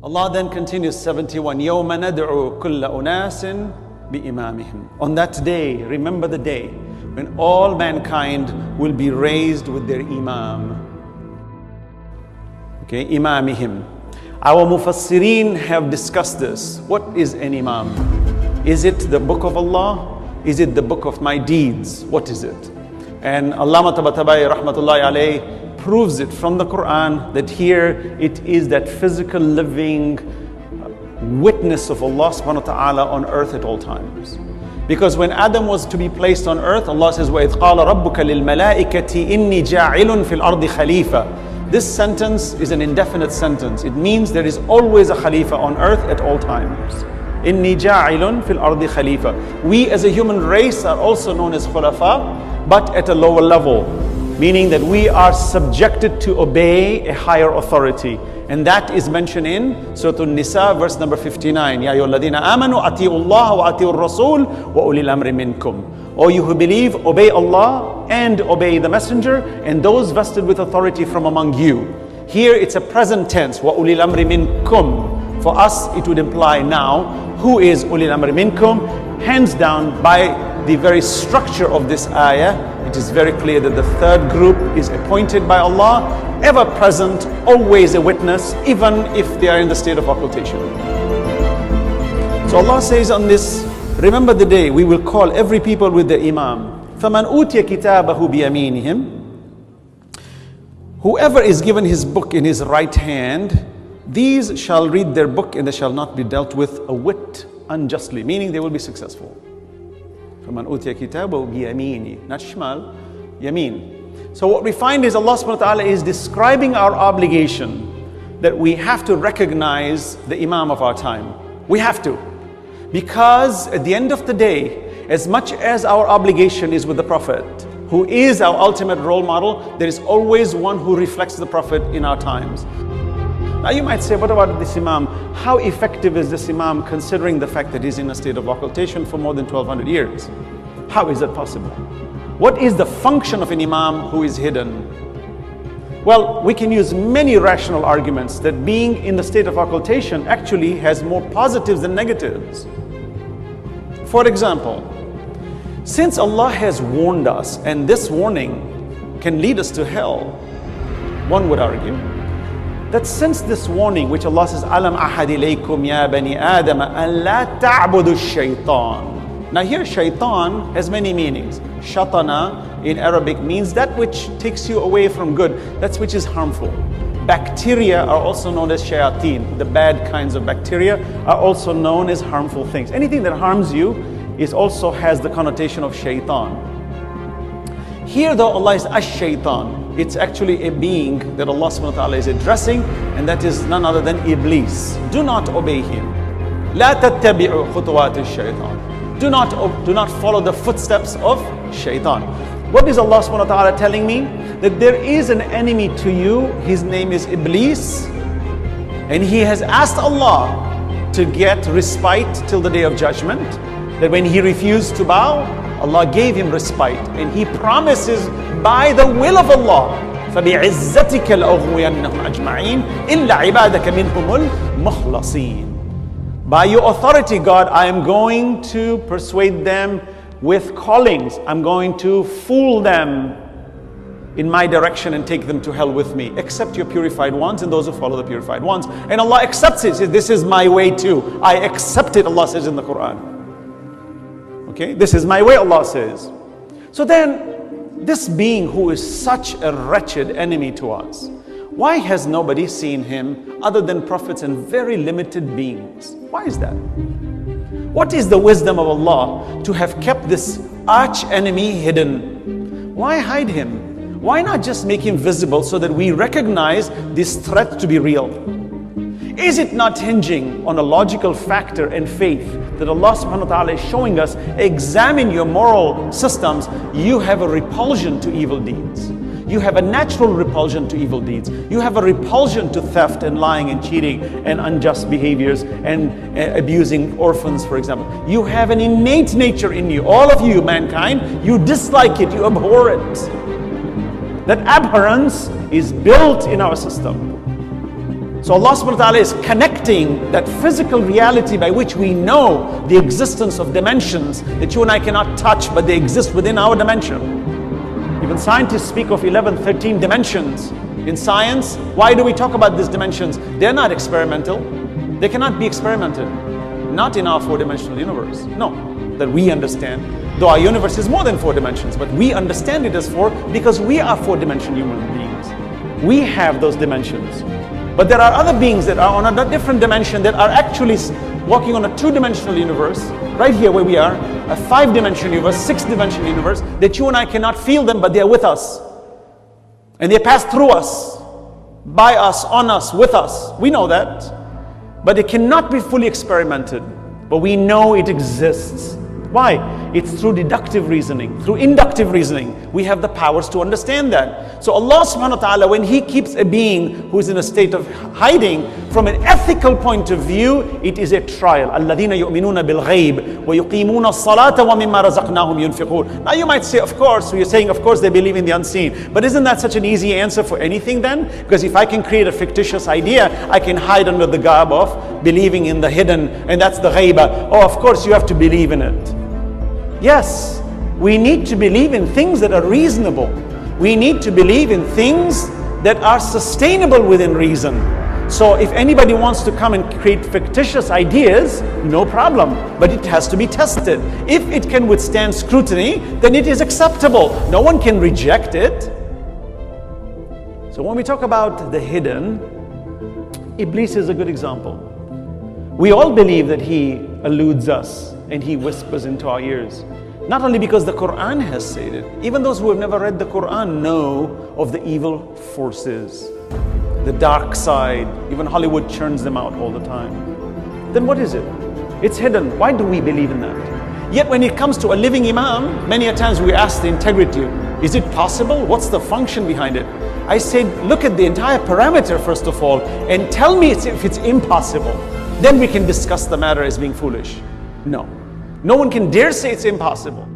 Allah then continues 71, يَوْمَ نَدْعُو كُلَّ أُنَاسٍ بِإِمَامِهِمْ. On that day, remember the day, when all mankind will be raised with their imam. Okay, imamihim. Our mufassirin have discussed this. What is an imam? Is it the book of Allah? Is it the book of my deeds? What is it? And Allama Tabatabai rahmatullahi alayh proves it from the Quran that here it is that physical living witness of Allah subhanahu wa ta'ala on earth at all times. Because when Adam was to be placed on earth, Allah says, وَإِذْ قَالَ رَبُّكَ لِلْمَلَائِكَةِ إِنِّي جَاعِلٌ فِي الْأَرْضِ خَلِيفَةً. This sentence is an indefinite sentence. It means there is always a Khalifa on earth at all times. إِنِّي جَاعِلٌ فِي الْأَرْضِ خَلِيفَةً. We as a human race are also known as khulafa, but at a lower level. Meaning that we are subjected to obey a higher authority. And that is mentioned in Surah An-Nisa, verse number 59. Ya ayyuhalladhina amanu ati'u Allah wa ati'u ar-rasul wa ulil amri minkum. O you who believe, obey Allah and obey the messenger and those vested with authority from among you. Here it's a present tense, wa ulil amri minkum. For us it would imply now, who is ulil amri minkum? Hands down, by the very structure of this ayah, it is very clear that the third group is appointed by Allah, ever present, always a witness, even if they are in the state of occultation. So Allah says on this, remember the day we will call every people with the imam. فَمَنْ أُوتِيَ كِتَابَهُ بِيَمِينِهِمْ. Whoever is given his book in his right hand, these shall read their book and they shall not be dealt with a whit unjustly, meaning they will be successful. فَمَنْ أُوتِيَ كِتَابَهُ بِيَمِينِهِ. Not shimal, yameen. So what we find is Allah subhanahu wa ta'ala is describing our obligation that we have to recognize the imam of our time. We have to. Because at the end of the day, as much as our obligation is with the Prophet, who is our ultimate role model, there is always one who reflects the Prophet in our times. Now you might say, what about this imam? How effective is this imam considering the fact that he's in a state of occultation for more than 1200 years? How is that possible? What is the function of an imam who is hidden? Well, we can use many rational arguments that being in the state of occultation actually has more positives than negatives. For example, since Allah has warned us, and this warning can lead us to hell, one would argue that since this warning, which Allah says, Alam ahad ilaykum ya bani Adam an la ta'budu shaytan. Now here shaitan has many meanings. Shatana in Arabic means that which takes you away from good, that which is harmful. Bacteria are also known as shayateen. The bad kinds of bacteria are also known as harmful things. Anything that harms you also has the connotation of shaitan. Here though Allah is ash-shaytan. It's actually a being that Allah subhanahu wa ta'ala is addressing, and that is none other than Iblis. Do not obey him. La tattabi'u khutuwat ash-shaytan. Do not follow the footsteps of shaitan. What is Allah subhanahu wa ta'ala telling me? That there is an enemy to you, his name is Iblis, and he has asked Allah to get respite till the day of judgment. That when he refused to bow, Allah gave him respite, and he promises by the will of Allah, فَبِعِزَّتِكَ لَأُغْوِيَنَّهُمْ أَجْمَعِينَ إِلَّا عِبَادَكَ مِنْهُمُ الْمُخْلَصِينَ. By your authority, God, I am going to persuade them with callings. I'm going to fool them in my direction and take them to hell with me, except your purified ones and those who follow the purified ones. And Allah accepts it. Says, this is my way too. I accept it, Allah says in the Quran. Okay, this is my way, Allah says. So then, this being who is such a wretched enemy to us, why has nobody seen him other than prophets and very limited beings? Why is that? What is the wisdom of Allah to have kept this arch enemy hidden? Why hide him? Why not just make him visible so that we recognize this threat to be real? Is it not hinging on a logical factor and faith that Allah subhanahu wa ta'ala is showing us, examine your moral systems, you have a repulsion to evil deeds. You have a natural repulsion to evil deeds. You have a repulsion to theft and lying and cheating and unjust behaviors and abusing orphans, for example. You have an innate nature in you. All of you, mankind, you dislike it, you abhor it. That abhorrence is built in our system. So Allah subhanahu wa ta'ala is connecting that physical reality by which we know the existence of dimensions that you and I cannot touch, but they exist within our dimension. Even scientists speak of 11, 13 dimensions. In science, why do we talk about these dimensions? They're not experimental. They cannot be experimented. Not in our four-dimensional universe. No, that we understand. Though our universe is more than 4 dimensions, but we understand it as 4 because we are 4-dimensional human beings. We have those dimensions. But there are other beings that are on a different dimension that are actually walking on a 2-dimensional universe, right here where we are, a 5-dimensional universe, 6-dimensional universe, that you and I cannot feel them, but they are with us. And they pass through us, by us, on us, with us. We know that. But it cannot be fully experimented. But we know it exists. Why? It's through deductive reasoning, through inductive reasoning. We have the powers to understand that. So Allah subhanahu wa ta'ala, when He keeps a being who is in a state of hiding, from an ethical point of view, it is a trial. الَّذِينَ يُؤْمِنُونَ بِالْغَيْبِ وَيُقِيمُونَ الصَّلَاةَ وَمِمَّا رَزَقْنَاهُمْ يُنْفِقُونَ. Now you might say, of course, you're saying, of course, they believe in the unseen. But isn't that such an easy answer for anything then? Because if I can create a fictitious idea, I can hide under the garb of believing in the hidden, and that's the ghaybah. Oh, of course, you have to believe in it. Yes, we need to believe in things that are reasonable. We need to believe in things that are sustainable within reason. So if anybody wants to come and create fictitious ideas, no problem. But it has to be tested. If it can withstand scrutiny, then it is acceptable. No one can reject it. So when we talk about the hidden, Iblis is a good example. We all believe that he eludes us and he whispers into our ears. Not only because the Quran has said it, even those who have never read the Quran know of the evil forces, the dark side. Even Hollywood churns them out all the time. Then what is it? It's hidden. Why do we believe in that? Yet when it comes to a living Imam, many a times we ask the integrity, is it possible? What's the function behind it? I said, look at the entire parameter first of all, and tell me if it's impossible. Then we can discuss the matter as being foolish. No. No one can dare say it's impossible.